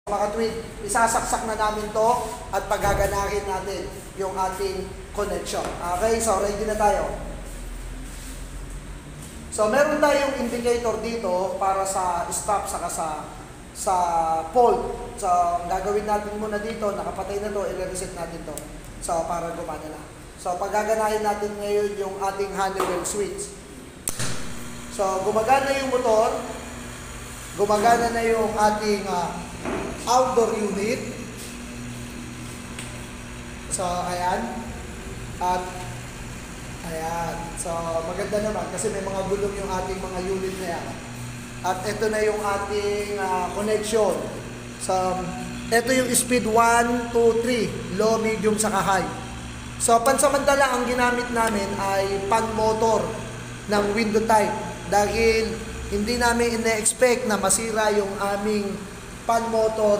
Mga tweet, isasaksak na namin to at pagaganahin natin yung ating connection. Okay, so ready na tayo. So meron tayong indicator dito para sa stop saka sa pole. So ang gagawin natin muna dito, nakapatay na to, i-reset natin to. So para gumana na. So pagaganahin natin ngayon yung ating Honeywell switch. So gumagana yung motor, gumagana na yung ating outdoor unit. So, ayan. At, ayan. So, maganda naman kasi may mga gulong yung ating mga unit na yan. At ito na yung ating connection. So, ito yung speed 1, 2, 3. Low, medium, saka high. So, pansamantala, ang ginamit namin ay pan motor ng window type. Dahil hindi namin ina-expect na masira yung aming pan motor